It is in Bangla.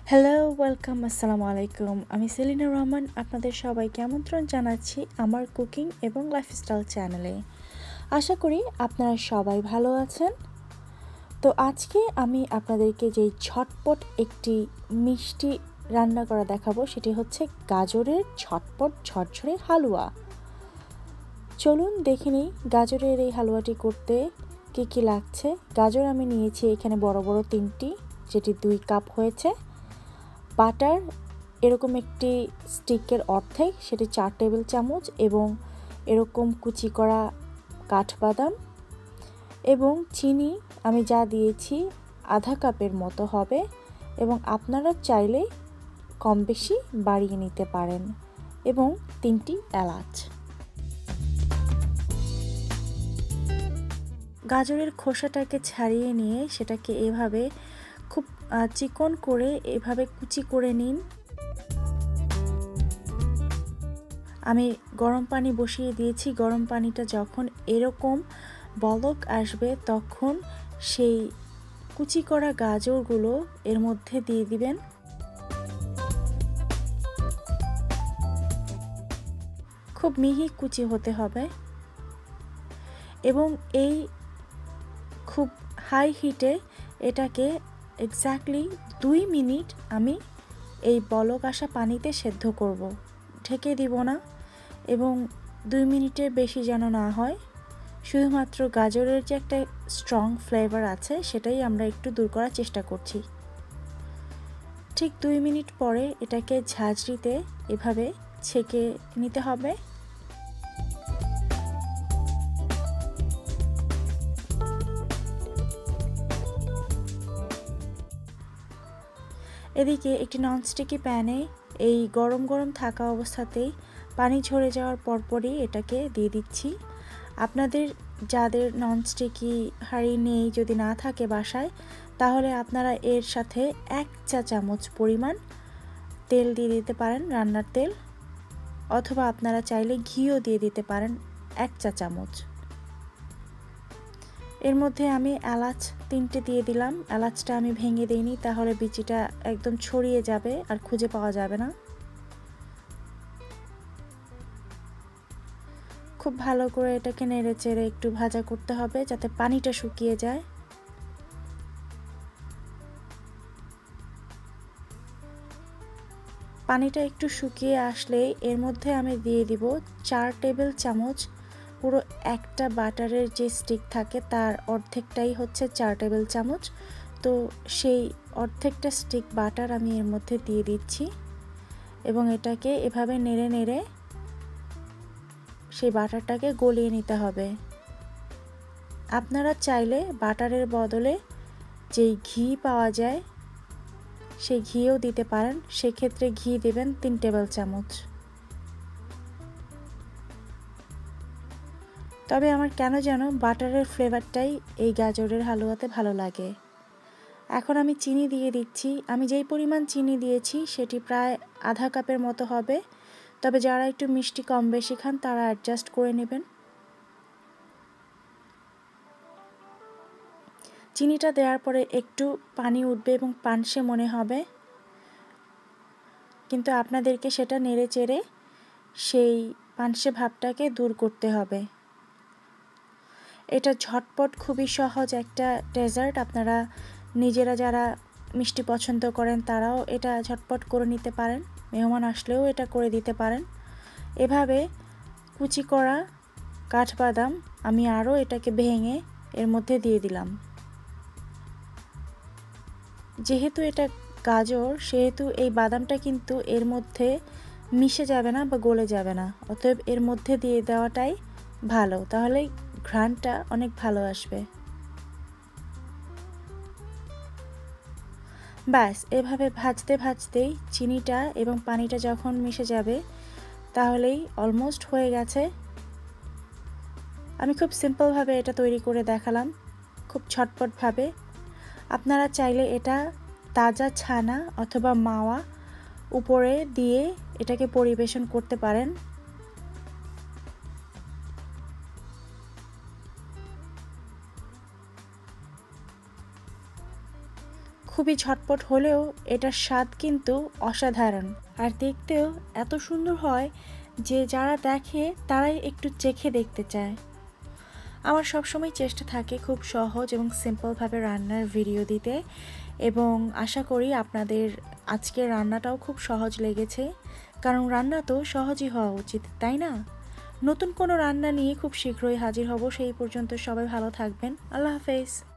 হ্যালো, ওয়েলকাম, আসসালামু আলাইকুম। আমি সেলিনা রহমান আপনাদের সবাইকে আমন্ত্রণ জানাচ্ছি আমার কুকিং এবং লাইফস্টাইল চ্যানেলে। আশা করি আপনারা সবাই ভালো আছেন। তো আজকে আমি আপনাদেরকে যেই ঝটপট একটি মিষ্টি রান্না করা দেখাবো সেটি হচ্ছে গাজরের ঝটপট ঝরঝরে হালুয়া। চলুন দেখে নিই গাজরের এই হালুয়াটি করতে কী কী লাগছে। গাজর আমি নিয়েছি এখানে বড় বড় 3টি, যেটি 2 কাপ হয়েছে। বাটার এরকম একটি স্টিকের অর্ধেক, সেটি 4 টেবিল চামচ, এবং এরকম কুচি করা কাঠবাদাম এবং চিনি আমি যা দিয়েছি আধা কাপের মতো হবে, এবং আপনারা চাইলে কম বেশি বাড়িয়ে নিতে পারেন, এবং 3টি এলাচ। গাজরের খোসাটাকে ছাড়িয়ে নিয়ে সেটাকে এভাবে খুব চিকন করে এভাবে কুচি করে নিন। আমি গরম পানি বসিয়ে দিয়েছি। গরম পানিটা যখন এরকম বলক আসবে তখন সেই কুচি করা গাজরগুলো এর মধ্যে দিয়ে দিবেন। খুব মিহি কুচি হতে হবে, এবং এই খুব হাই হিটে এটাকে এক্স্যাক্টলি 2 মিনিট আমি এই বলক আসা পানিতে সেদ্ধ করব। ঢেকে দিব না, এবং 2 মিনিটের বেশি যেন না হয়। শুধুমাত্র গাজরের যে একটা স্ট্রং ফ্লেভার আছে সেটাই আমরা একটু দূর করার চেষ্টা করছি। ঠিক 2 মিনিট পরে এটাকে ঝাঁঝরিতে এভাবে ছেঁকে নিতে হবে। এদিকে একটি ননস্টিকি প্যানে এই গরম গরম থাকা অবস্থাতেই পানি ঝরে যাওয়ার পরপরই এটাকে দিয়ে দিচ্ছি। আপনাদের যাদের ননস্টিকি হাঁড়ি নেই, যদি না থাকে বাসায়, তাহলে আপনারা এর সাথে 1 চা চামচ পরিমাণ তেল দিয়ে দিতে পারেন, রান্নার তেল, অথবা আপনারা চাইলে ঘিও দিয়ে দিতে পারেন 1 চা চামচ। এর মধ্যে আমি এলাচ 3টে দিয়ে দিলাম। এলাচটা আমি ভেঙে দিইনি, তাহলে বিচিটা একদম ছড়িয়ে যাবে আর খুঁজে পাওয়া যাবে না। খুব ভালো করে এটাকে নেড়ে চেড়ে একটু ভাজা করতে হবে যাতে পানিটা শুকিয়ে যায়। পানিটা একটু শুকিয়ে আসলে এর মধ্যে আমি দিয়ে দিব 4 টেবিল চামচ, পুরো একটা বাটারের যে স্টিক থাকে তার অর্ধেকটাই হচ্ছে 4 টেবিল চামচ। তো সেই অর্ধেকটা স্টিক বাটার আমি এর মধ্যে দিয়ে দিচ্ছি, এবং এটাকে এভাবে নেড়ে নেড়ে সেই বাটারটাকে গলিয়ে নিতে হবে। আপনারা চাইলে বাটারের বদলে যেই ঘি পাওয়া যায় সেই ঘিও দিতে পারেন। সেক্ষেত্রে ঘি দেবেন 3 টেবিল চামচ। তবে আমার কেন যেন বাটারের ফ্লেভারটাই এই গাজরের হালুয়াতে ভালো লাগে। এখন আমি চিনি দিয়ে দিচ্ছি। আমি যেই পরিমাণ চিনি দিয়েছি সেটি প্রায় আধা কাপের মতো হবে, তবে যারা একটু মিষ্টি কম বেশি খান তারা অ্যাডজাস্ট করে নেবেন। চিনিটা দেওয়ার পরে একটু পানি উঠবে এবং পানসে মনে হবে, কিন্তু আপনাদেরকে সেটা নেড়ে চেড়ে সেই পানসে ভাবটাকে দূর করতে হবে। এটা ঝটপট খুবই সহজ একটা ডেজার্ট। আপনারা নিজেরা যারা মিষ্টি পছন্দ করেন তারাও এটা ঝটপট করে নিতে পারেন, মেহমান আসলেও এটা করে দিতে পারেন। এভাবে কুচি করা কাঠবাদাম আমি আরও এটাকে ভেঙে এর মধ্যে দিয়ে দিলাম। যেহেতু এটা গাজর, সেহেতু এই বাদামটা কিন্তু এর মধ্যে মিশে যাবে না বা গলে যাবে না, অতএব এর মধ্যে দিয়ে দেওয়াটাই ভালো, তাহলে ঘ্রাণটা অনেক ভালো আসবে। ব্যাস, এভাবে ভাজতে ভাজতেই চিনিটা এবং পানিটা যখন মিশে যাবে তাহলেই অলমোস্ট হয়ে গেছে। আমি খুব সিম্পলভাবে এটা তৈরি করে দেখালাম, খুব ঝটপটভাবে। আপনারা চাইলে এটা তাজা ছানা অথবা মাওয়া উপরে দিয়ে এটাকে পরিবেশন করতে পারেন। খুবই ঝটপট হলেও এটার স্বাদ কিন্তু অসাধারণ আর দেখতেও এত সুন্দর হয় যে যারা দেখে তারাই একটু চেখে দেখতে চায়। আমার সবসময় চেষ্টা থাকে খুব সহজ এবং সিম্পলভাবে রান্নার ভিডিও দিতে, এবং আশা করি আপনাদের আজকের রান্নাটাও খুব সহজ লেগেছে, কারণ রান্না তো সহজই হওয়া উচিত, তাই না? নতুন কোনো রান্না নিয়ে খুব শীঘ্রই হাজির হব। সেই পর্যন্ত সবাই ভালো থাকবেন। আল্লাহ হাফেজ।